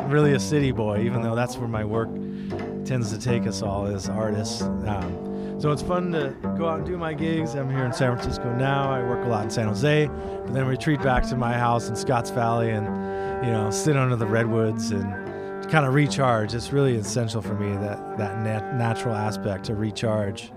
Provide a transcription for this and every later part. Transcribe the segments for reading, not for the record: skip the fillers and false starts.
really a city boy, even though that's where my work tends to take us all as artists. So it's fun to go out and do my gigs. I'm here in San Francisco now. I work a lot in San Jose, but then retreat back to my house in Scotts Valley and, sit under the redwoods and kind of recharge. It's really essential for me, that natural aspect to recharge.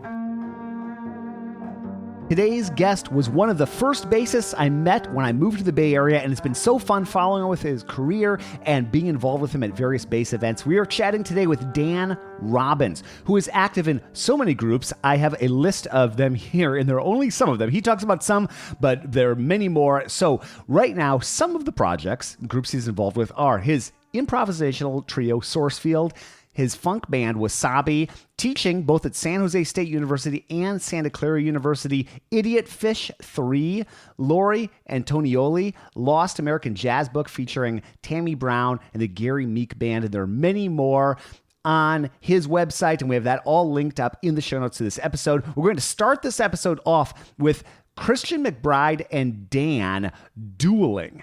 Today's guest was one of the first bassists I met when I moved to the Bay Area, and it's been so fun following with his career and being involved with him at various bass events. We are chatting today with Dan Robbins, who is active in so many groups. I have a list of them here, and there are only some of them. He talks about some, but there are many more. So right now, some of the projects, groups he's involved with, are his improvisational trio, Sourcefield, his funk band, Wasabi, teaching both at San Jose State University and Santa Clara University, Idiot Fish 3, Laurie, Antonioli, Lost American Jazzbook featuring Tammi Brown and the Gary Meek Band, and there are many more on his website, and we have that all linked up in the show notes to this episode. We're going to start this episode off with Christian McBride and Dan dueling.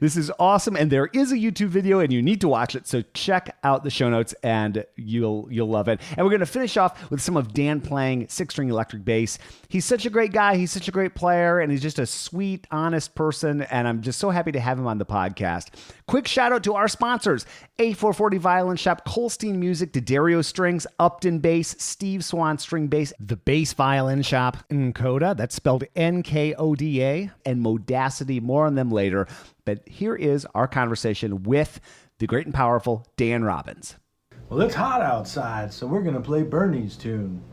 This is awesome, and there is a YouTube video, and you need to watch it, so check out the show notes, and you'll love it. And we're going to finish off with some of Dan playing six-string electric bass. He's such a great guy, he's such a great player, and he's just a sweet, honest person, and I'm just so happy to have him on the podcast. Quick shout-out to our sponsors, A440 Violin Shop, Colstein Music, D'Addario Strings, Upton Bass, Steve Swan String Bass, The Bass Violin Shop, Nkoda, that's spelled Nkoda, and Modacity. More on them later. But here is our conversation with the great and powerful Dan Robbins. Well, it's hot outside, so we're going to play Bernie's tune.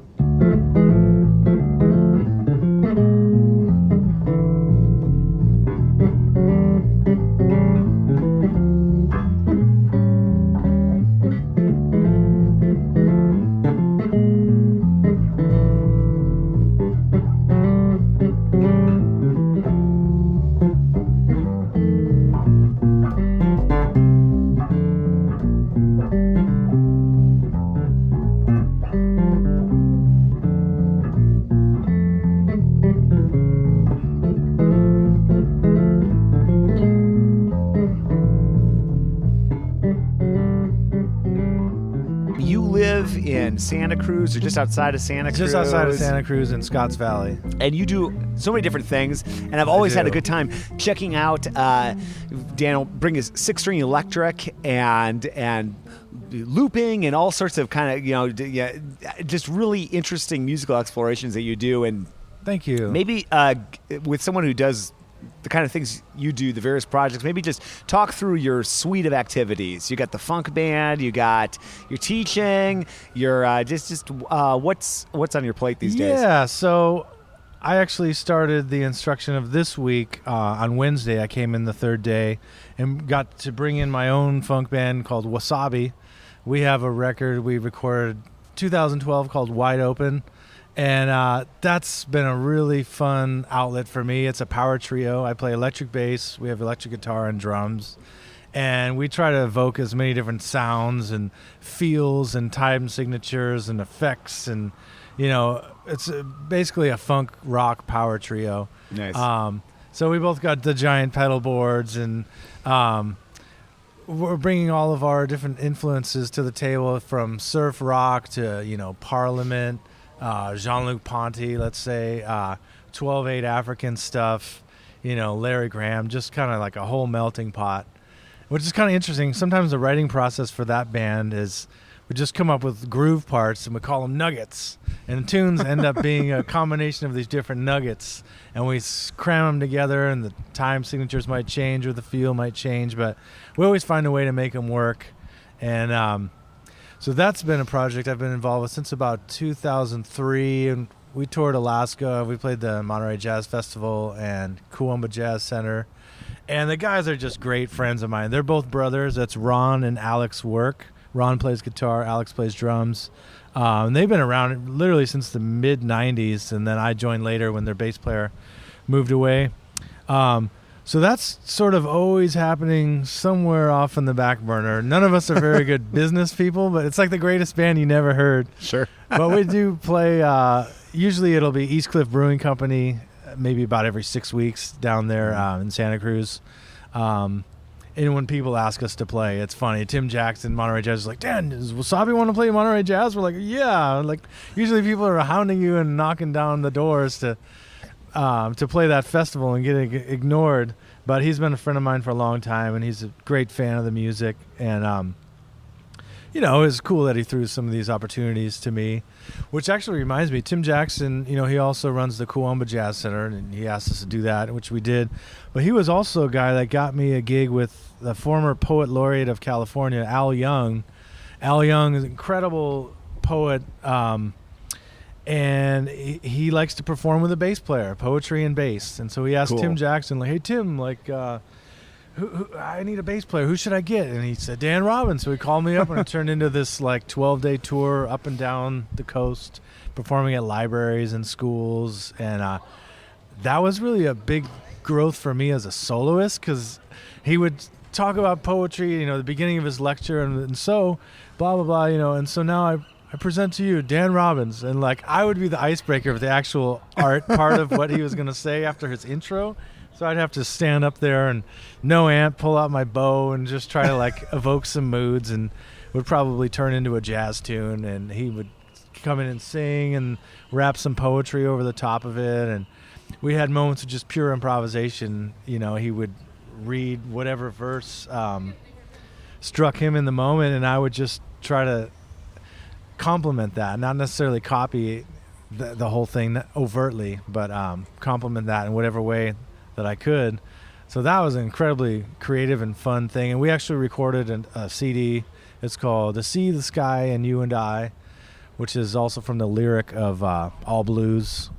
Santa Cruz, or just outside of Santa Cruz? Just outside of Santa Cruz in Scotts Valley. And you do so many different things, and I've always had a good time checking out. Dan will bring his six-string electric and looping and all sorts of kind of just really interesting musical explorations that you do. And thank you. Maybe with someone who does the kind of things you do, the various projects, maybe just talk through your suite of activities. You got the funk band, you got your teaching, your what's on your plate these days? Yeah, so I actually started the instruction of this week on Wednesday. I came in the third day and got to bring in my own funk band called Wasabi. We have a record we recorded 2012 called Wide Open. And that's been a really fun outlet for me. It's a power trio. I play electric bass. We have electric guitar and drums. And we try to evoke as many different sounds and feels and time signatures and effects. And, it's basically a funk rock power trio. Nice. So we both got the giant pedal boards, and we're bringing all of our different influences to the table, from surf rock to, Parliament, Jean-Luc Ponty, let's say, 12/8 African stuff, Larry Graham, just kind of like a whole melting pot, which is kind of interesting. Sometimes the writing process for that band is we just come up with groove parts and we call them nuggets, and the tunes end up being a combination of these different nuggets, and we cram them together, and the time signatures might change or the feel might change, but we always find a way to make them work. And so that's been a project I've been involved with since about 2003, and we toured Alaska. We played the Monterey Jazz Festival and Kuwamba Jazz Center, and the guys are just great friends of mine. They're both brothers. That's Ron and Alex Work. Ron plays guitar, Alex plays drums, and they've been around literally since the mid-'90s, and then I joined later when their bass player moved away. So that's sort of always happening somewhere off in the back burner. None of us are very good business people, but it's like the greatest band you never heard. Sure. But we do play, usually it'll be East Cliff Brewing Company, maybe about every 6 weeks down there in Santa Cruz. And when people ask us to play, it's funny. Tim Jackson, Monterey Jazz, is like, Dan, does Wasabi want to play Monterey Jazz? We're like, yeah. Like, usually people are hounding you and knocking down the doors to play that festival and getting ignored. But he's been a friend of mine for a long time, and he's a great fan of the music. And, it's cool that he threw some of these opportunities to me, which actually reminds me, Tim Jackson, he also runs the Kuwamba Jazz Center, and he asked us to do that, which we did. But he was also a guy that got me a gig with the former poet laureate of California, Al Young. Al Young is an incredible poet, and he likes to perform with a bass player, poetry and bass. And so he asked Tim Jackson, like, hey, Tim, who I need a bass player. Who should I get? And he said, Dan Robbins. So he called me up, and it turned into this 12-day tour up and down the coast, performing at libraries and schools. And that was really a big growth for me as a soloist, because he would talk about poetry, the beginning of his lecture, and so blah, blah, blah, and so now I present to you Dan Robbins. And I would be the icebreaker of the actual art part of what he was going to say after his intro. So I'd have to stand up there and no amp, pull out my bow and just try to evoke some moods, and would probably turn into a jazz tune. And he would come in and sing and rap some poetry over the top of it. And we had moments of just pure improvisation. He would read whatever verse struck him in the moment, and I would just try to complement that, not necessarily copy the whole thing overtly, but complement that in whatever way that I could. So that was an incredibly creative and fun thing. And we actually recorded a CD. It's called The Sea, the Sky, and You and I, which is also from the lyric of All Blues,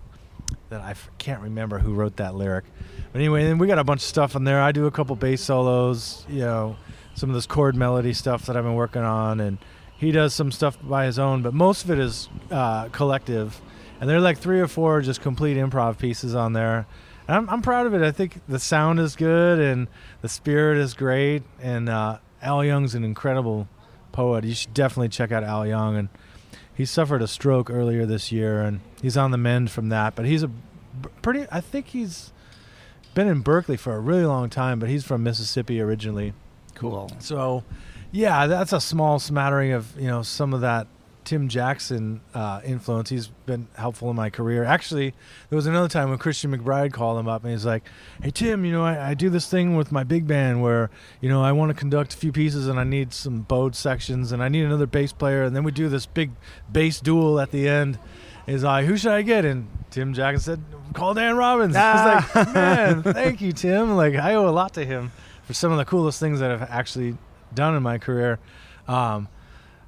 that I can't remember who wrote that lyric. But anyway, then we got a bunch of stuff on there. I do a couple bass solos, some of this chord melody stuff that I've been working on, and he does some stuff by his own, but most of it is collective. And there are 3 or 4 just complete improv pieces on there. I'm proud of it. I think the sound is good and the spirit is great. And Al Young's an incredible poet. You should definitely check out Al Young. And he suffered a stroke earlier this year, and he's on the mend from that. But he's I think he's been in Berkeley for a really long time, but he's from Mississippi originally. Cool. So, yeah, that's a small smattering of, some of that Tim Jackson influence. He's been helpful in my career. Actually, there was another time when Christian McBride called him up, and he's like, hey, Tim, I do this thing with my big band where, I want to conduct a few pieces, and I need some bowed sections, and I need another bass player, and then we do this big bass duel at the end. He's like, who should I get? And Tim Jackson said, call Dan Robbins. I was like, man, thank you, Tim. I owe a lot to him for some of the coolest things that I've actually done in my career.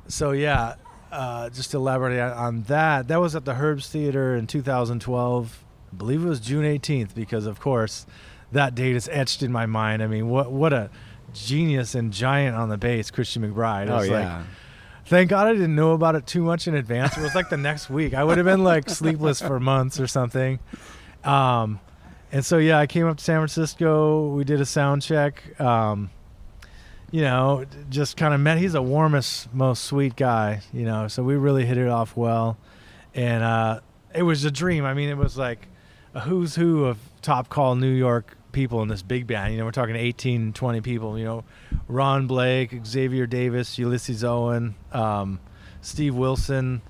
So, yeah. Just to elaborate on that, that was at the Herbst Theater in 2012. I believe it was June 18th, because, of course, that date is etched in my mind. I mean, what a genius and giant on the bass, Christian McBride. It was thank God I didn't know about it too much in advance. It was the next week. I would have been sleepless for months or something. And so, yeah, I came up to San Francisco. We did a sound check. Just kind of met. He's the warmest, most sweet guy, so we really hit it off well. And it was a dream. I mean, it was like a who's who of top call New York people in this big band. We're talking 18, 20 people, Ron Blake, Xavier Davis, Ulysses Owen, Steve Wilson,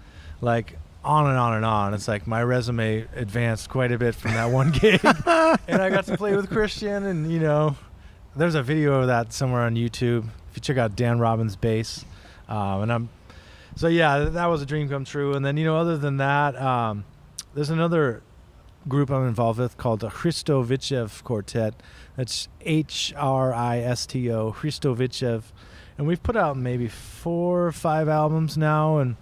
on and on and on. It's my resume advanced quite a bit from that one gig. And I got to play with Christian, and, there's a video of that somewhere on YouTube. If you check out Dan Robbins Bass. That was a dream come true. And then, other than that, there's another group I'm involved with called the Hristovichev Quartet. That's Hristo, Hristovichev. And we've put out maybe 4 or 5 albums now, and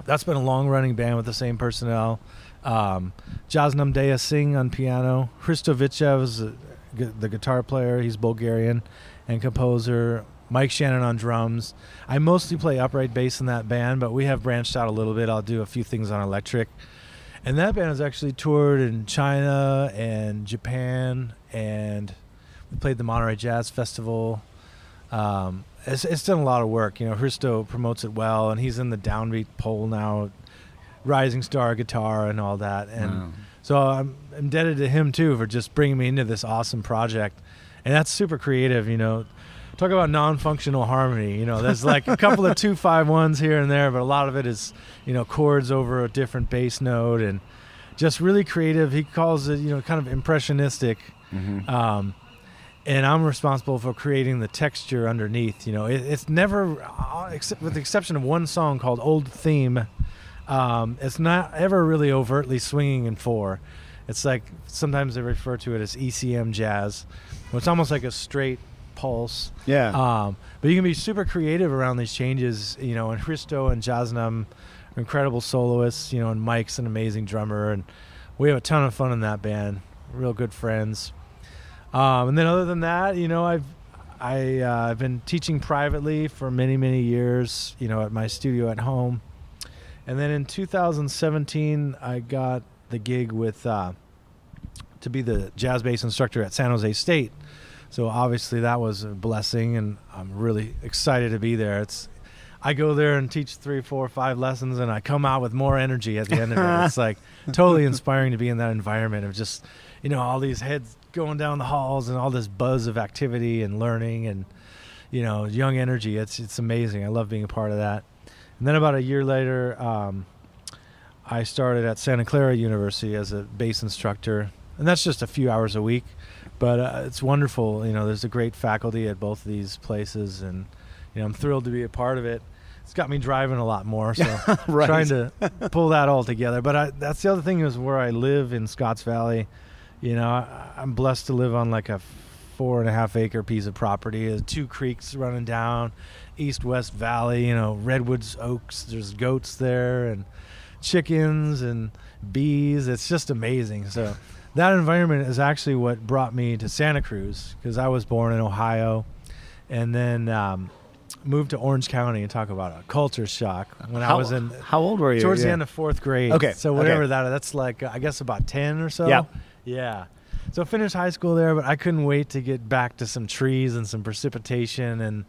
that's been a long-running band with the same personnel. Jaznamdeya Singh on piano. Hristovichev is the guitar player. He's Bulgarian and composer. Mike Shannon on drums. I mostly play upright bass in that band, but we have branched out a little bit. I'll do a few things on electric. And that band has actually toured in China and Japan, and we played the Monterey Jazz Festival. It's done a lot of work. Hristo promotes it well, and he's in the Downbeat poll now, Rising Star guitar and all that. And so I'm indebted to him, too, for just bringing me into this awesome project. And that's super creative, Talk about non-functional harmony. There's like a couple of 2-5-1s here and there, but a lot of it is, chords over a different bass note and just really creative. He calls it, kind of impressionistic. Mm-hmm. And I'm responsible for creating the texture underneath. It's never, with the exception of one song called Old Theme, it's not ever really overtly swinging in 4. It's like sometimes they refer to it as ECM jazz. It's almost like a straight pulse. Yeah. But you can be super creative around these changes, and Christo and Jasnam are incredible soloists, and Mike's an amazing drummer, and we have a ton of fun in that band. Real good friends. And then other than that, I've been teaching privately for many, many years, at my studio at home. And then in 2017, I got the gig with to be the jazz bass instructor at San Jose State. So obviously that was a blessing, and I'm really excited to be there. I go there and teach 3, 4, 5 lessons, and I come out with more energy at the end of it. It's like totally inspiring to be in that environment of just, all these heads going down the halls and all this buzz of activity and learning and, young energy. It's amazing. I love being a part of that. And then about a year later, I started at Santa Clara University as a bass instructor, and that's just a few hours a week. But it's wonderful. There's a great faculty at both of these places, and I'm thrilled to be a part of it. It's got me driving a lot more, so right. Trying to pull that all together. But that's the other thing is where I live in Scotts Valley. I'm blessed to live on like a 4.5 acre piece of property. There's 2 creeks running down, east-west valley, redwoods, oaks. There's goats there and chickens and bees. It's just amazing. So that environment is actually what brought me to Santa Cruz, because I was born in Ohio and then moved to Orange County. And talk about a culture shock. I was in... How old were you? Towards the end of 4th grade. Okay. So whatever that's like, I guess about 10 or so. Yeah. Yeah. So I finished high school there, but I couldn't wait to get back to some trees and some precipitation. And,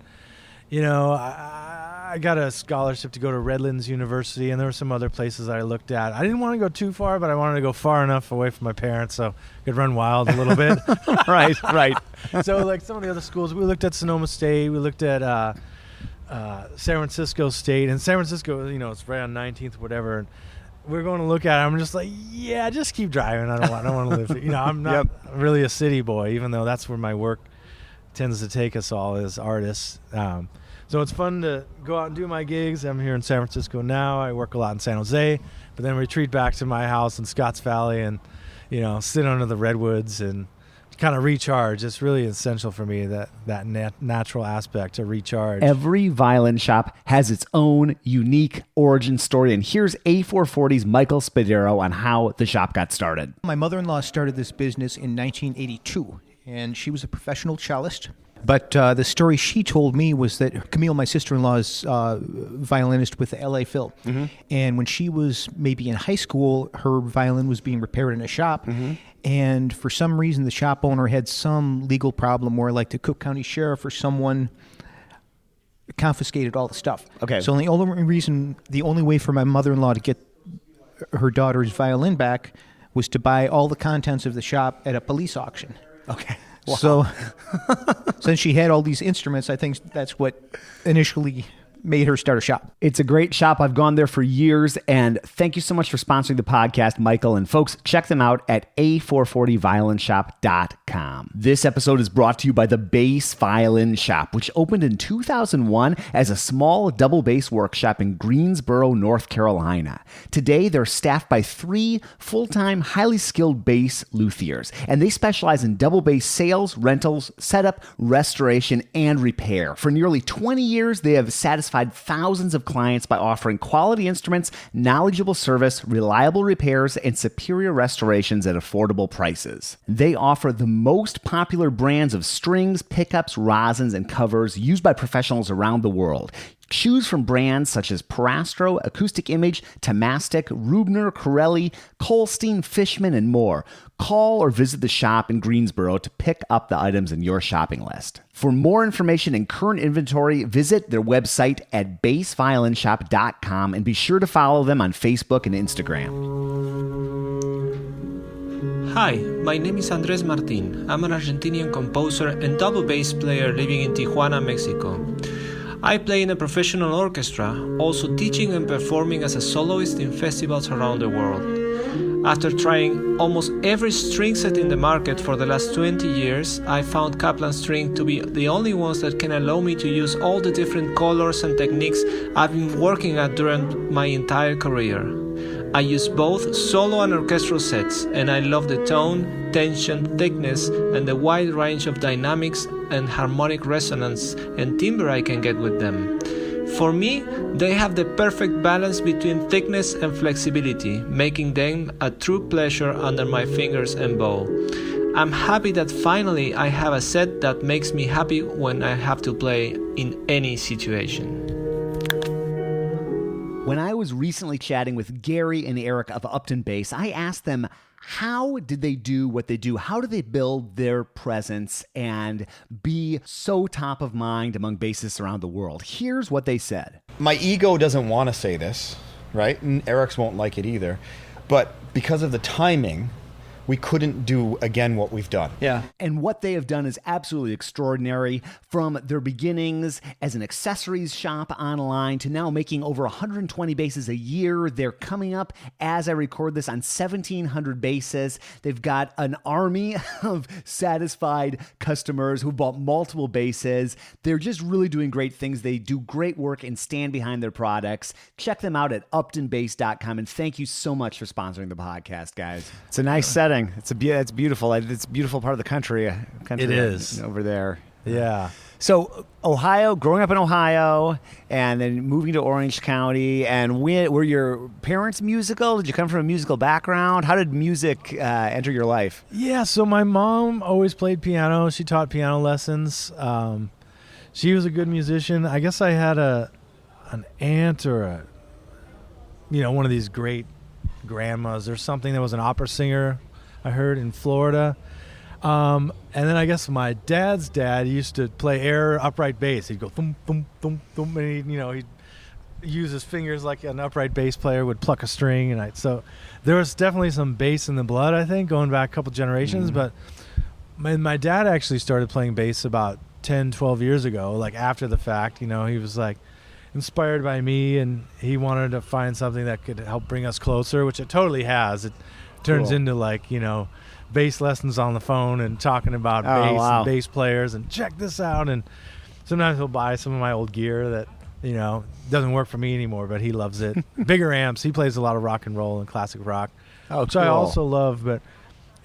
I got a scholarship to go to Redlands University, and there were some other places I looked at. I didn't want to go too far, but I wanted to go far enough away from my parents so I could run wild a little bit. Right. So like some of the other schools, we looked at Sonoma State, we looked at San Francisco State. And San Francisco, it's right on 19th, whatever. And we're going to look at it. I'm just like, yeah, just keep driving. I don't want to live here. I'm not really a city boy, even though that's where my work tends to take us all as artists. So it's fun to go out and do my gigs. I'm here in San Francisco now. I work a lot in San Jose, but then retreat back to my house in Scotts Valley and, sit under the redwoods and kind of recharge. It's really essential for me, that natural aspect to recharge. Every violin shop has its own unique origin story, and here's A440's Michael Spadero on how the shop got started. My mother-in-law started this business in 1982, and she was a professional cellist. But the story she told me was that Camille, my sister-in-law, is violinist with the LA Phil. Mm-hmm. And when she was maybe in high school, her violin was being repaired in a shop. Mm-hmm. And for some reason, the shop owner had some legal problem where, like, the Cook County Sheriff or someone confiscated all the stuff. Okay. So the only way for my mother-in-law to get her daughter's violin back was to buy all the contents of the shop at a police auction. Okay. Wow. So since she had all these instruments, I think that's what initially made her start a shop. It's a great shop. I've gone there for years, and thank you so much for sponsoring the podcast, Michael. And folks, check them out at a440violinshop.com. This episode is brought to you by the Bass Violin Shop, which opened in 2001 as a small double bass workshop in Greensboro, North Carolina. Today, they're staffed by 3 full-time, highly skilled bass luthiers, and they specialize in double bass sales, rentals, setup, restoration, and repair. For nearly 20 years, they have satisfied thousands of clients by offering quality instruments, knowledgeable service, reliable repairs, and superior restorations at affordable prices. They offer the most popular brands of strings, pickups, rosins, and covers used by professionals around the world. Choose from brands such as Parastro, Acoustic Image, Tomastic, Rubner, Corelli, Colstein, Fishman, and more. Call or visit the shop in Greensboro to pick up the items in your shopping list. For more information and current inventory, visit their website at bassviolinshop.com and be sure to follow them on Facebook and Instagram. Hi, my name is Andres Martin. I'm an Argentinian composer and double bass player living in Tijuana, Mexico. I play in a professional orchestra, also teaching and performing as a soloist in festivals around the world. After trying almost every string set in the market for the last 20 years, I found Kaplan string to be the only ones that can allow me to use all the different colors and techniques I've been working at during my entire career. I use both solo and orchestral sets, and I love the tone, tension, thickness, and the wide range of dynamics and harmonic resonance and timbre I can get with them. For me, they have the perfect balance between thickness and flexibility, making them a true pleasure under my fingers and bow. I'm happy that finally I have a set that makes me happy when I have to play in any situation. When I was recently chatting with Gary and Eric of Upton Bass, I asked them, how did they do what they do? How do they build their presence and be so top of mind among bassists around the world? Here's what they said. My ego doesn't want to say this, right? And Eric's won't like it either. But because of the timing, we couldn't do again what we've done. Yeah. And what they have done is absolutely extraordinary. From their beginnings as an accessories shop online to now making over 120 basses a year. They're coming up, as I record this, on 1,700 basses. They've got an army of satisfied customers who bought multiple basses. They're just really doing great things. They do great work and stand behind their products. Check them out at uptonbass.com. And thank you so much for sponsoring the podcast, guys. It's a nice setting. It's beautiful. It's a beautiful part of the country. It is. Over there. Yeah. So Ohio, growing up in Ohio, and then moving to Orange County, and were your parents musical? Did you come from a musical background? How did music enter your life? Yeah, so my mom always played piano. She taught piano lessons. She was a good musician. I guess I had an aunt or one of these great grandmas or something that was an opera singer, I heard, in Florida. And then I guess my dad's dad used to play air upright bass. He'd go thum, thum, thum, thum, and he'd use his fingers like an upright bass player would pluck a string. And so there was definitely some bass in the blood, I think, going back a couple generations. Mm-hmm. But my dad actually started playing bass about 10, 12 years ago, like after the fact. He was like inspired by me, and he wanted to find something that could help bring us closer, which it totally has. It turns into bass lessons on the phone and talking about bass and bass players and check this out. And sometimes he'll buy some of my old gear that doesn't work for me anymore, but he loves it. Bigger amps. He plays a lot of rock and roll and classic rock, which I also love. But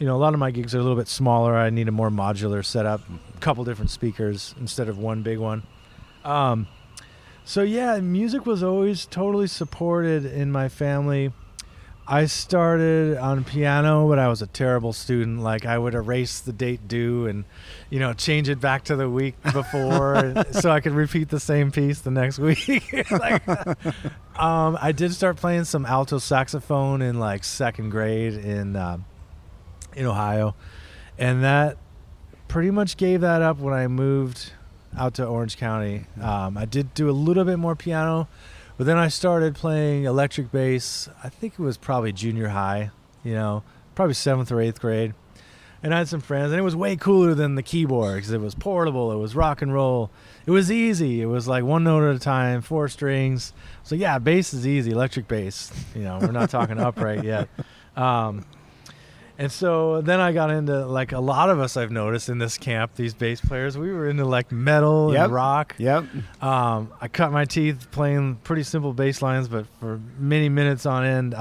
a lot of my gigs are a little bit smaller. I need a more modular setup, a couple different speakers instead of one big one. So yeah, music was always totally supported in my family. I started on piano, but I was a terrible student. Like, I would erase the date due and, change it back to the week before so I could repeat the same piece the next week. I did start playing some alto saxophone in second grade in Ohio, and that pretty much gave that up when I moved out to Orange County. I did do a little bit more piano, but then I started playing electric bass. I think it was probably junior high, probably 7th or 8th grade. And I had some friends, and it was way cooler than the keyboard because it was portable. It was rock and roll. It was easy. It was like one note at a time, 4 strings. So yeah, bass is easy, electric bass. We're not talking upright yet. And so then I got into, a lot of us I've noticed in this camp, these bass players, we were into metal and rock. Yep. I cut my teeth playing pretty simple bass lines, but for many minutes on end.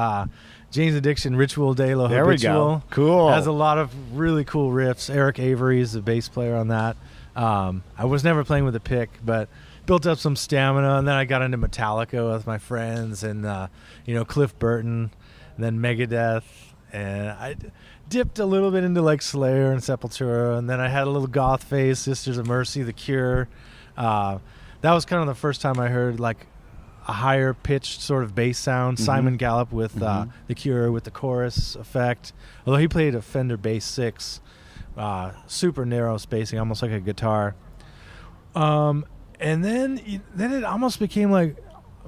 Jane's Addiction, Ritual de lo There Habitual. We go. Cool. Has a lot of really cool riffs. Eric Avery is the bass player on that. I was never playing with a pick, but built up some stamina, and then I got into Metallica with my friends and, Cliff Burton, and then Megadeth. And I dipped a little bit into Slayer and Sepultura, and then I had a little goth phase, Sisters of Mercy, The Cure. That was kind of the first time I heard a higher pitched sort of bass sound. Mm-hmm. Simon Gallup with The Cure with the chorus effect, although he played a Fender Bass 6, super narrow spacing, almost like a guitar. And then it almost became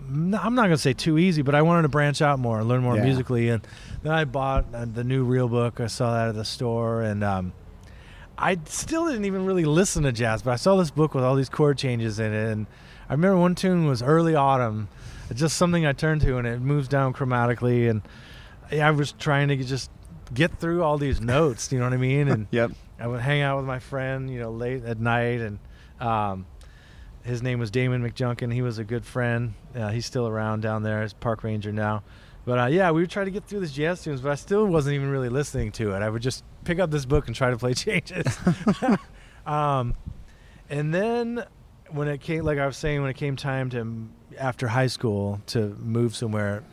I'm not going to say too easy, but I wanted to branch out more, learn more musically. And then I bought the new Real book. I saw that at the store, and I still didn't even really listen to jazz, but I saw this book with all these chord changes in it. And I remember one tune was Early Autumn. It's just something I turned to, and it moves down chromatically. And I was trying to just get through all these notes, you know what I mean? And I would hang out with my friend, late at night, and his name was Damon McJunkin. He was a good friend. He's still around down there. He's park ranger now. But we would try to get through these jazz tunes, but I still wasn't even really listening to it. I would just pick up this book and try to play changes. And then when it came, like I was saying, when it came time to, after high school, to move somewhere,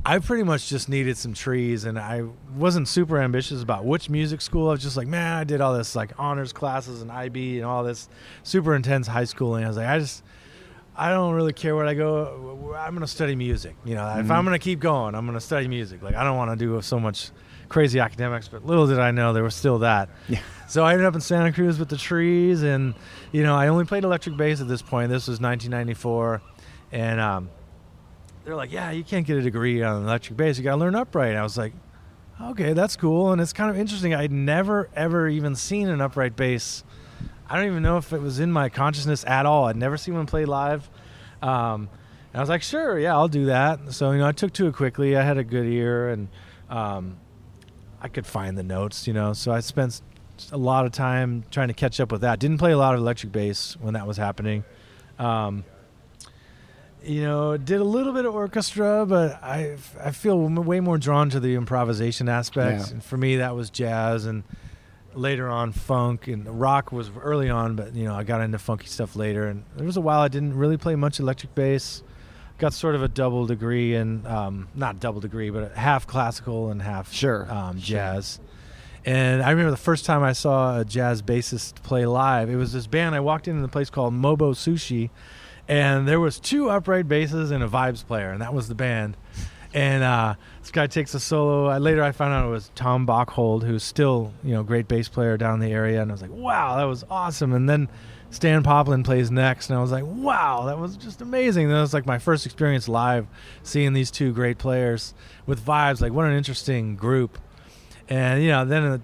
I pretty much just needed some trees, and I wasn't super ambitious about which music school. I was just like, man, I did all this like honors classes and IB and all this super intense high schooling. I was like, I don't really care where I go. I'm going to study music. If I'm going to keep going, I'm going to study music. Like, I don't want to do so much crazy academics, but little did I know there was still that. Yeah. So I ended up in Santa Cruz with the trees, and, I only played electric bass at this point. This was 1994, and they're like, yeah, you can't get a degree on electric bass. You got to learn upright. And I was like, okay, that's cool. And it's kind of interesting. I'd never, ever even seen an upright bass. I don't even know if it was in my consciousness at all. I'd never seen one play live. And I was like, sure, yeah, I'll do that. So, I took to it quickly. I had a good ear, and I could find the notes, So I spent a lot of time trying to catch up with that. Didn't play a lot of electric bass when that was happening. Did a little bit of orchestra, but I feel way more drawn to the improvisation aspect. Yeah. And for me, that was jazz, and later on funk, and rock was early on, but I got into funky stuff later. And there was a while I didn't really play much electric bass. Got sort of a double degree in, not double degree, but half classical and half jazz. And I remember the first time I saw a jazz bassist play live, it was this band. I walked into the place called Mobo Sushi, and there was 2 upright basses and a vibes player, and that was the band. And this guy takes a solo. Later I found out it was Tom Bachhold, who's still, great bass player down in the area. And I was like, wow, that was awesome. And then Stan Poplin plays next, and I was like, wow, that was just amazing. And that was like my first experience live, seeing these 2 great players with vibes. Like, what an interesting group. And, then a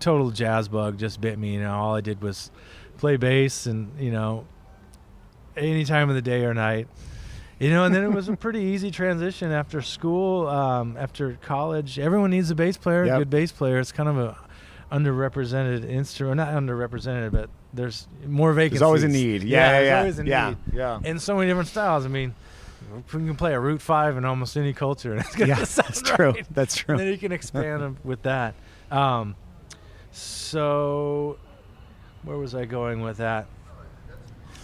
total jazz bug just bit me. All I did was play bass, and, any time of the day or night. And then it was a pretty easy transition after school, after college. Everyone needs a bass player, a good bass player. It's kind of a underrepresented instrument. Not underrepresented, but there's more vacancies. There's always a need. There's always a need. Yeah. And so many different styles. I mean, we can play a Root 5 in almost any culture, and it's going to sound that's true. right. That's true. And then you can expand with that. So where was I going with that?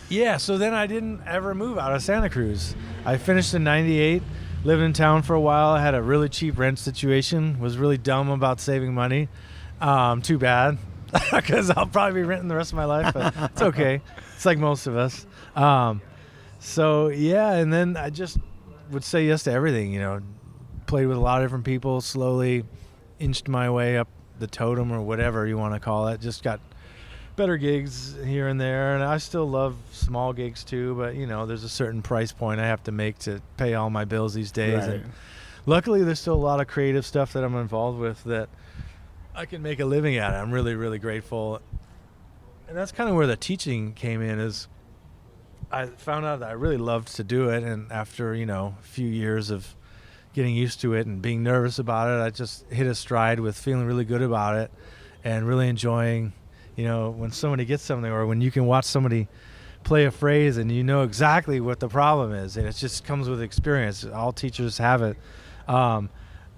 Yeah, so then I didn't ever move out of Santa Cruz. I finished in 98, lived in town for a while. I had a really cheap rent situation, was really dumb about saving money. Too bad, because I'll probably be renting the rest of my life, but it's okay. It's like most of us. And then I just would say yes to everything, Played with a lot of different people, slowly inched my way up the totem or whatever you want to call it. Just got better gigs here and there, and I still love small gigs too, but there's a certain price point I have to make to pay all my bills these days. Right. And luckily there's still a lot of creative stuff that I'm involved with that I can make a living at it. I'm really, really grateful. And that's kind of where the teaching came in, is I found out that I really loved to do it, and after a few years of getting used to it and being nervous about it, I just hit a stride with feeling really good about it and really enjoying when somebody gets something, or when you can watch somebody play a phrase and exactly what the problem is, and it just comes with experience. All teachers have it. So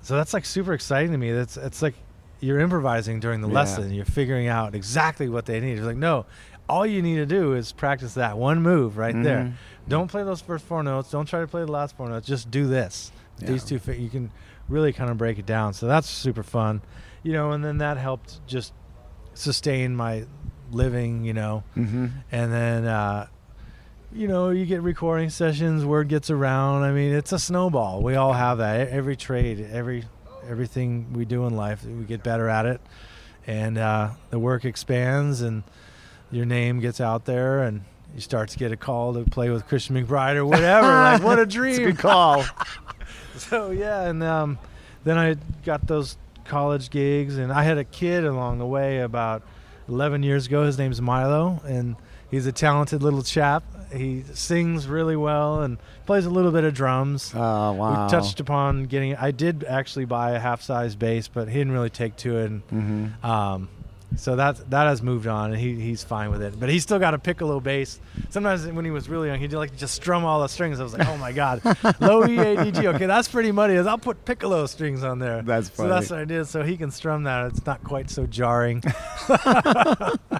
that's like super exciting to me. It's like you're improvising during the lesson. You're figuring out exactly what they need. It's like, no, all you need to do is practice that one move right there. Don't play those first 4 notes. Don't try to play the last 4 notes. Just do this. Yeah. These 2, you can really kind of break it down. So that's super fun. And then that helped just sustain my living, and then you get recording sessions, word gets around. I mean, it's a snowball. We all have that. Every trade, everything we do in life, we get better at it, and the work expands, and your name gets out there, and you start to get a call to play with Christian McBride or whatever. Like, what a dream. It's a good call. So, yeah, and then I got those college gigs, and I had a kid along the way about 11 years ago. His name's Milo, and he's a talented little chap. He sings really well and plays a little bit of drums. Oh, wow. We touched upon getting – I did actually buy a half-size bass, but he didn't really take to it. And, so that has moved on, and he's fine with it. But he's still got a piccolo bass. Sometimes when he was really young, he'd like just strum all the strings. I was like, oh, my God. Low E, A, D, G. Okay, that's pretty muddy. I'll put piccolo strings on there. That's funny. So that's what I did. So he can strum that. It's not quite so jarring.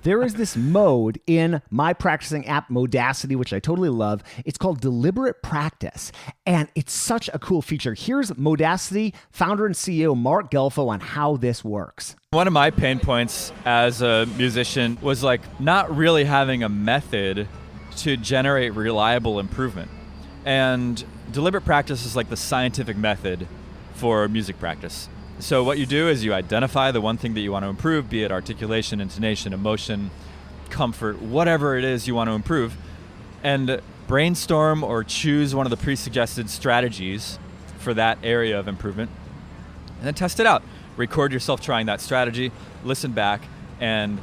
There is this mode in my practicing app, Modacity, which I totally love. It's called Deliberate Practice, and it's such a cool feature. Here's Modacity founder and CEO Mark Gelfo on how this works. One of my pain points as a musician was like not really having a method to generate reliable improvement. And deliberate practice is like the scientific method for music practice. So what you do is you identify the one thing that you want to improve, be it articulation, intonation, emotion, comfort, whatever it is you want to improve, and brainstorm or choose one of the pre-suggested strategies for that area of improvement, and then test it out. Record yourself trying that strategy, listen back, and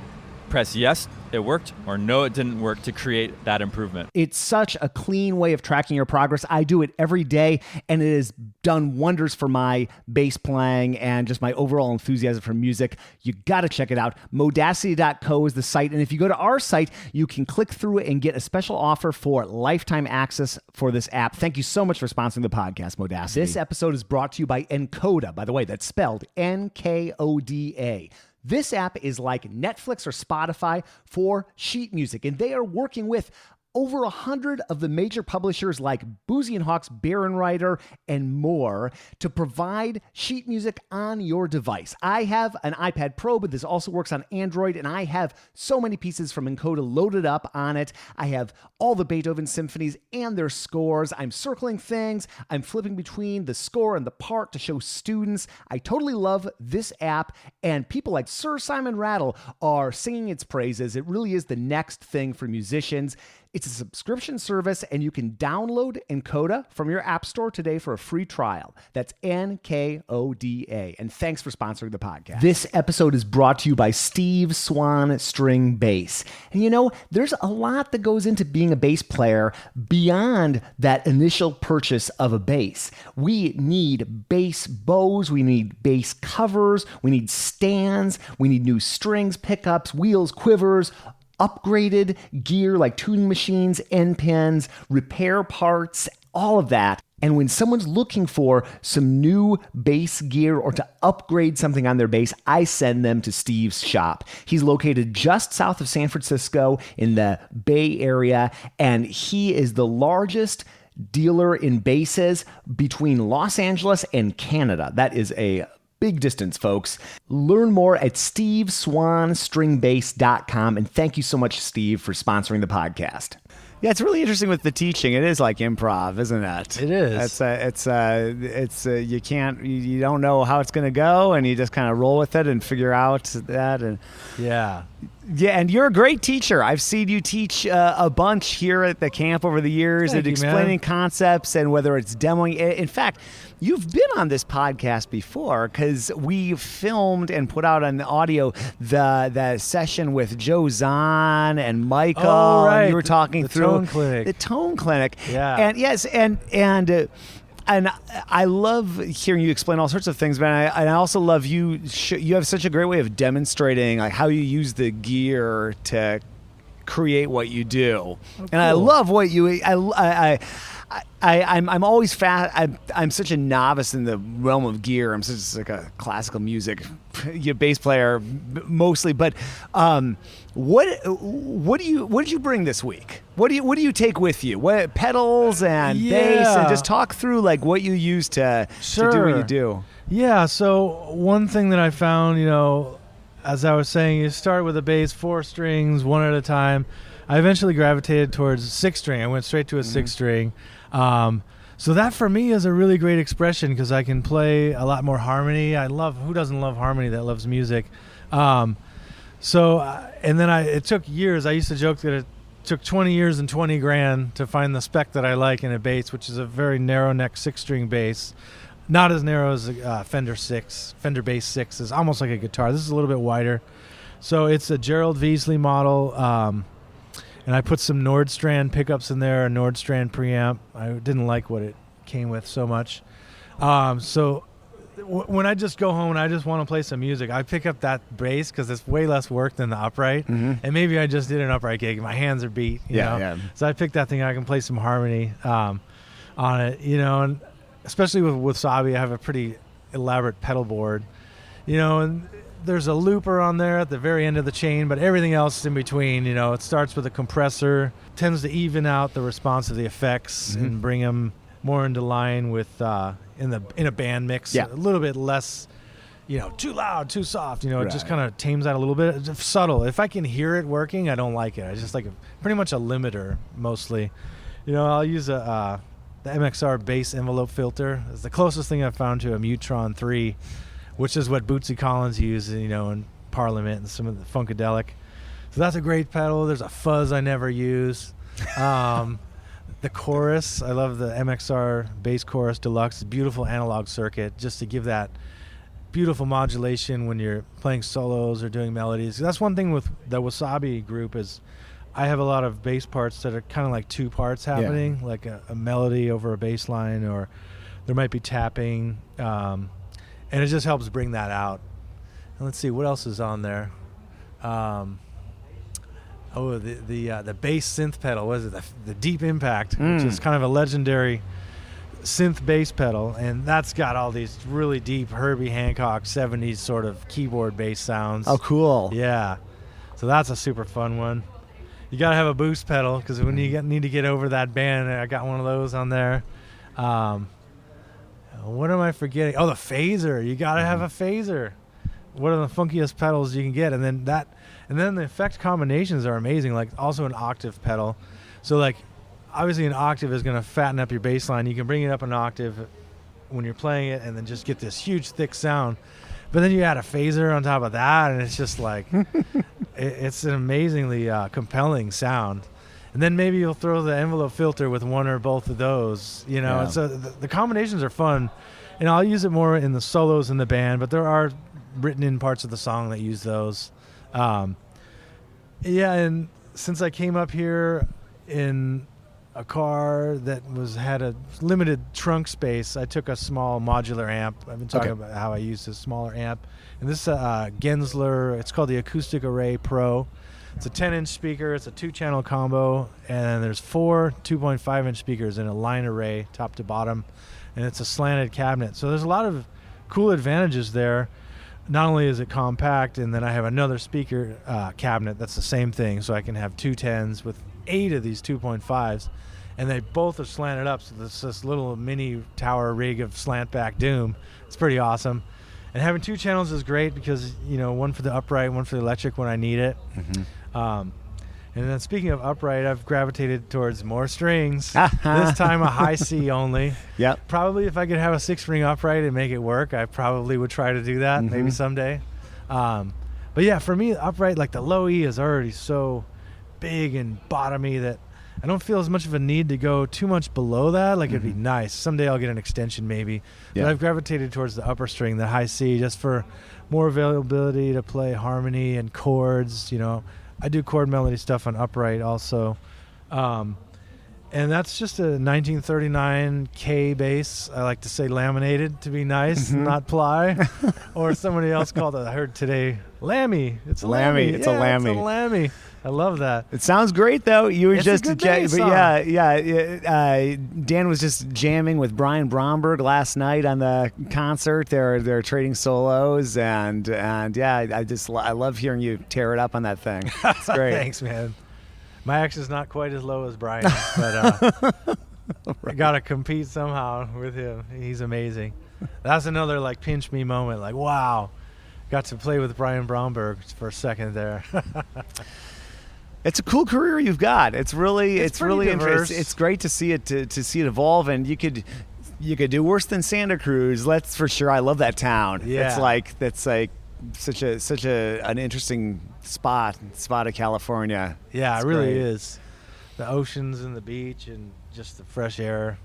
press yes, it worked, or no, it didn't work to create that improvement. It's such a clean way of tracking your progress. I do it every day, and it has done wonders for my bass playing and just my overall enthusiasm for music. You got to check it out. Modacity.co is the site, and if you go to our site, you can click through it and get a special offer for lifetime access for this app. Thank you so much for sponsoring the podcast, Modacity. This episode is brought to you by Encoda. By the way, that's spelled Nkoda. This app is like Netflix or Spotify for sheet music, and they are working with over 100 of the major publishers like Boozy & Hawkes, Baronwriter, and more to provide sheet music on your device. I have an iPad Pro, but this also works on Android, and I have so many pieces from Encoda loaded up on it. I have all the Beethoven symphonies and their scores. I'm circling things. I'm flipping between the score and the part to show students. I totally love this app, and people like Sir Simon Rattle are singing its praises. It really is the next thing for musicians. It's a subscription service, and you can download Encoda from your app store today for a free trial. That's Nkoda. And thanks for sponsoring the podcast. This episode is brought to you by Steve Swan String Bass. And you know, there's a lot that goes into being a bass player beyond that initial purchase of a bass. We need bass bows, we need bass covers, we need stands, we need new strings, pickups, wheels, quivers, upgraded gear like tuning machines, end pins, repair parts, all of that. And when someone's looking for some new bass gear or to upgrade something on their bass, I send them to Steve's shop. He's located just south of San Francisco in the Bay Area, and he is the largest dealer in basses between Los Angeles and Canada. That is a big distance, folks. Learn more at steveswanstringbass.com. And thank you so much, Steve, for sponsoring the podcast. Yeah, it's really interesting with the teaching. It is like improv, isn't it? It is. You don't know how it's going to go, and you just kind of roll with it and figure out that. And yeah, and you're a great teacher. I've seen you teach a bunch here at the camp over the years and explaining concepts, and whether it's demoing. In fact, you've been on this podcast before because we filmed and put out on the audio the session with Joe Zahn and Michael. Oh, right. And you were talking through the tone clinic. Yeah. And yes, and I love hearing you explain all sorts of things, but I also love you have such a great way of demonstrating like how you use the gear to create what you do. Oh, and cool. I love what you I'm always I'm such a novice in the realm of gear. I'm such like a classical music bass player mostly, but what did you bring this week? What do you take with you? What pedals and bass, and just talk through like what you use to do what you do. Yeah. So one thing that I found, as I was saying, you start with a bass, 4 strings, one at a time. I eventually gravitated towards 6-string. I went straight to a 6-string. So that for me is a really great expression because I can play a lot more harmony. Who doesn't love harmony that loves music? And then it took years. I used to joke that took 20 years and 20 grand to find the spec that I like in a bass, which is a very narrow neck 6-string bass. Not as narrow as a Fender Bass 6 is almost like a guitar. This is a little bit wider. So it's a Gerald Veasley model, and I put some Nordstrand pickups in there, a Nordstrand preamp. I didn't like what it came with so much. When I just go home and I just want to play some music, I pick up that bass because it's way less work than the upright. And maybe I just did an upright gig. My hands are beat, you know? Yeah. So I picked that thing. I can play some harmony on it, you know, and especially with Wasabi, I have a pretty elaborate pedal board, you know, and there's a looper on there at the very end of the chain, but everything else is in between. You know, it starts with a compressor, tends to even out the response of the effects and bring them more into line with in a band mix. Yeah. A little bit less, you know, too loud, too soft. You know, it just kind of tames out a little bit. It's subtle. If I can hear it working, I don't like it. I just like pretty much a limiter mostly. You know, I'll use the MXR bass envelope filter. It's the closest thing I've found to a Mutron 3, which is what Bootsy Collins uses, you know, in Parliament and some of the Funkadelic. So that's a great pedal. There's a fuzz I never use. The chorus, I love the MXR Bass Chorus Deluxe, beautiful analog circuit, just to give that beautiful modulation when you're playing solos or doing melodies. That's one thing with the Wasabi group is I have a lot of bass parts that are kind of like two parts happening, like a melody over a bass line, or there might be tapping, and it just helps bring that out. And let's see, what else is on there? The bass synth pedal, what is it? The Deep Impact, which is kind of a legendary synth bass pedal, and that's got all these really deep Herbie Hancock 70s sort of keyboard bass sounds. Oh, cool. Yeah. So that's a super fun one. You got to have a boost pedal because when you need to get over that band, I got one of those on there. What am I forgetting? Oh, the phaser. You got to have a phaser. What are the funkiest pedals you can get? And then the effect combinations are amazing, like also an octave pedal. So like obviously an octave is going to fatten up your bass line. You can bring it up an octave when you're playing it and then just get this huge thick sound. But then you add a phaser on top of that and it's just like it's an amazingly compelling sound. And then maybe you'll throw the envelope filter with one or both of those, you know. And so the combinations are fun. And I'll use it more in the solos in the band, but there are written in parts of the song that use those. And since I came up here in a car that had a limited trunk space, I took a small modular amp. I've been talking about how I use this smaller amp. And this Gensler, it's called the Acoustic Array Pro. It's a 10-inch speaker. It's a 2-channel combo. And there's 4 2.5-inch speakers in a line array, top to bottom. And it's a slanted cabinet. So there's a lot of cool advantages there. Not only is it compact, and then I have another speaker cabinet that's the same thing, so I can have 2 10s with 8 of these 2.5s, and they both are slanted up, so there's this little mini tower rig of slant back doom. It's pretty awesome. And having 2 channels is great because, you know, one for the upright, one for the electric when I need it. And then speaking of upright, I've gravitated towards more strings. This time a high C only. Yep. Probably if I could have a 6-string upright and make it work, I probably would try to do that maybe someday. But yeah, for me, upright, like the low E is already so big and bottomy that I don't feel as much of a need to go too much below that. Like it'd be nice. Someday I'll get an extension maybe. Yeah. But I've gravitated towards the upper string, the high C, just for more availability to play harmony and chords, you know. I do chord melody stuff on upright also. And that's just a 1939 K bass. I like to say laminated to be nice, not ply. Or somebody else called it, I heard today, Lammy. It's a Lammy. It's a Lammy. It's a Lammy. I love that. It sounds great, though. You were It's just a good bass but song. Dan was just jamming with Brian Bromberg last night on the concert. They're trading solos, and I love hearing you tear it up on that thing. It's great. Thanks, man. My axe is not quite as low as Brian, but I gotta compete somehow with him. He's amazing. That's another like pinch me moment. Like, wow, got to play with Brian Bromberg for a second there. It's a cool career you've got. It's really pretty diverse. It's great to see it to see it evolve, and you could do worse than Santa Cruz. That's for sure. I love that town. Yeah. That's like such an interesting spot of California. Yeah, It's it really great. is. the oceans and the beach and just the fresh air.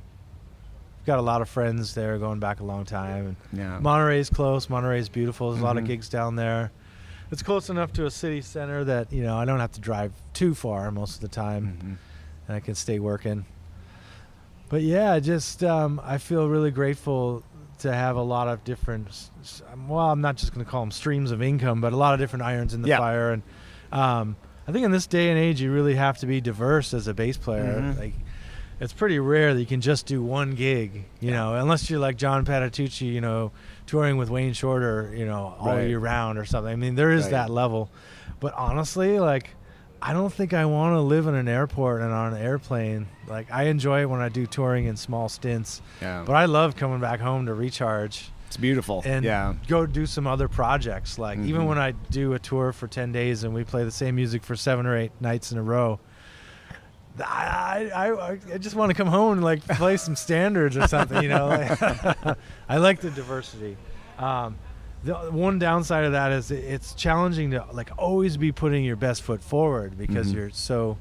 Got a lot of friends there going back a long time. And Monterey's close. Monterey's beautiful. There's a lot of gigs down there. It's close enough to a city center that, I don't have to drive too far most of the time, and I can stay working. But yeah, just I feel really grateful to have a lot of different, I'm not just going to call them streams of income, but a lot of different irons in the fire. And I think in this day and age, you really have to be diverse as a bass player. Like, it's pretty rare that you can just do one gig, unless you're like John Patitucci, touring with Wayne Shorter, all year round or something. I mean, there is that level. But honestly, like, I don't think I want to live in an airport and on an airplane. Like, I enjoy it when I do touring in small stints. Yeah. But I love coming back home to recharge. It's beautiful. And go do some other projects. Like, even when I do a tour for 10 days and we play the same music for 7 or 8 nights in a row, I just want to come home and, like, play some standards or something, Like, I like the diversity. The one downside of that is it's challenging to, like, always be putting your best foot forward because you're so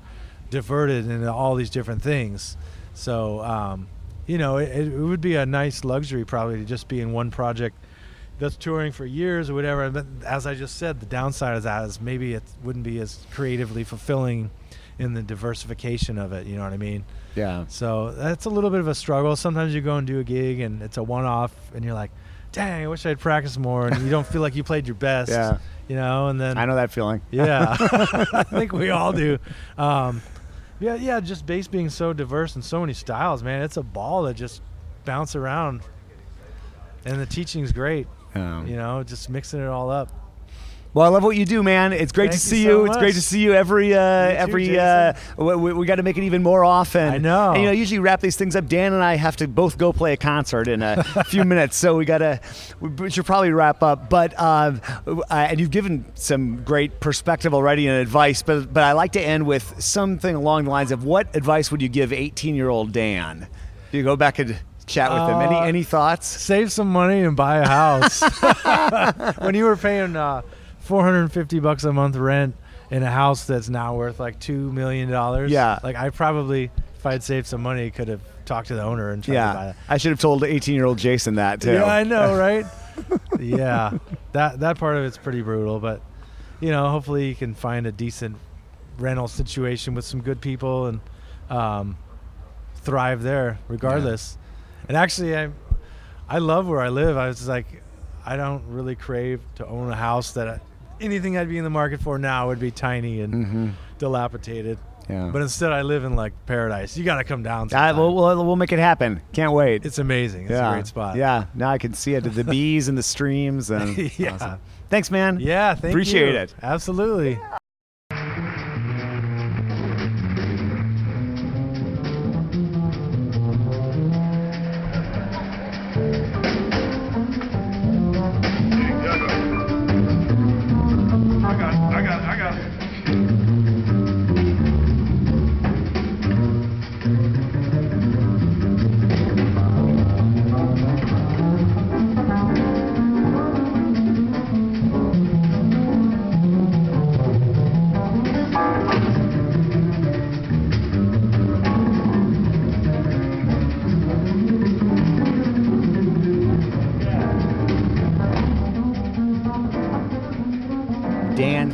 diverted into all these different things. So, it would be a nice luxury probably to just be in one project that's touring for years or whatever. But as I just said, the downside of that is maybe it wouldn't be as creatively fulfilling in the diversification of it. You know what I mean? Yeah. So that's a little bit of a struggle. Sometimes you go and do a gig and it's a one-off and you're like, dang, I wish I'd practiced more, and you don't feel like you played your best. And then I know that feeling. Yeah. I think we all do. Just bass being so diverse and so many styles, man, it's a ball that just bounce around, and the teaching's great. Just mixing it all up. Well, I love what you do, man. It's great to see you. It's great to see you every. We got to make it even more often. I know. And, usually wrap these things up. Dan and I have to both go play a concert in a few minutes, so we should probably wrap up. But and you've given some great perspective already and advice. But I like to end with something along the lines of, what advice would you give 18-year-old Dan? Do you go back and chat with him? Any thoughts? Save some money and buy a house. When you were paying $450 a month rent in a house that's now worth like $2 million. Yeah. Like, I probably, if I'd saved some money, could have talked to the owner and tried to buy that. I should have told 18-year-old Jason that too. Yeah, I know, right? That part of it's pretty brutal, but hopefully you can find a decent rental situation with some good people and thrive there regardless. Yeah. And actually, I love where I live. I was like, I don't really crave to own a house that anything I'd be in the market for now would be tiny and dilapidated. Yeah. But instead, I live in, like, paradise. You got to come down. We'll make it happen. Can't wait. It's amazing. It's a great spot. Yeah. Now I can see it. The bees and the streams. And awesome. Thanks, man. Yeah, thank you. Appreciate it. Absolutely.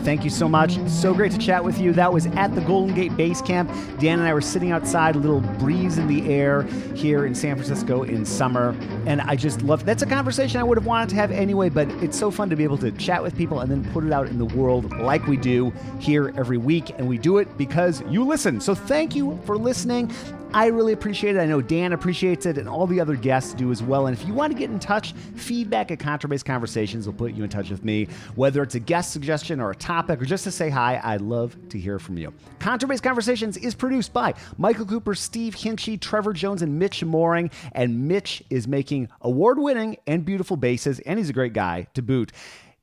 Thank you so much. So great to chat with you. That was at the Golden Gate Base Camp. Dan and I were sitting outside, a little breeze in the air here in San Francisco in summer. And I just love, that's a conversation I would have wanted to have anyway, but it's so fun to be able to chat with people and then put it out in the world like we do here every week. And we do it because you listen. So thank you for listening. I really appreciate it. I know Dan appreciates it, and all the other guests do as well. And if you want to get in touch, feedback at Contrabass Conversations will put you in touch with me. Whether it's a guest suggestion or a topic or just to say hi, I'd love to hear from you. Contrabass Conversations is produced by Michael Cooper, Steve Hinchy, Trevor Jones, and Mitch Mooring. And Mitch is making award-winning and beautiful basses, and he's a great guy to boot.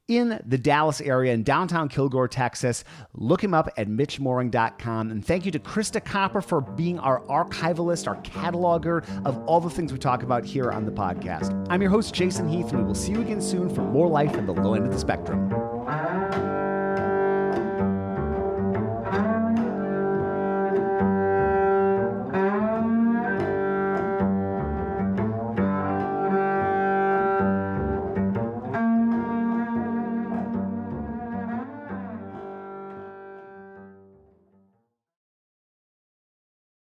In the Dallas area in downtown Kilgore, Texas. Look him up at mitchmooring.com. And thank you to Krista Copper for being our archivalist, our cataloger of all the things we talk about here on the podcast. I'm your host, Jason Heath, and we will see you again soon for more life at the low end of the spectrum.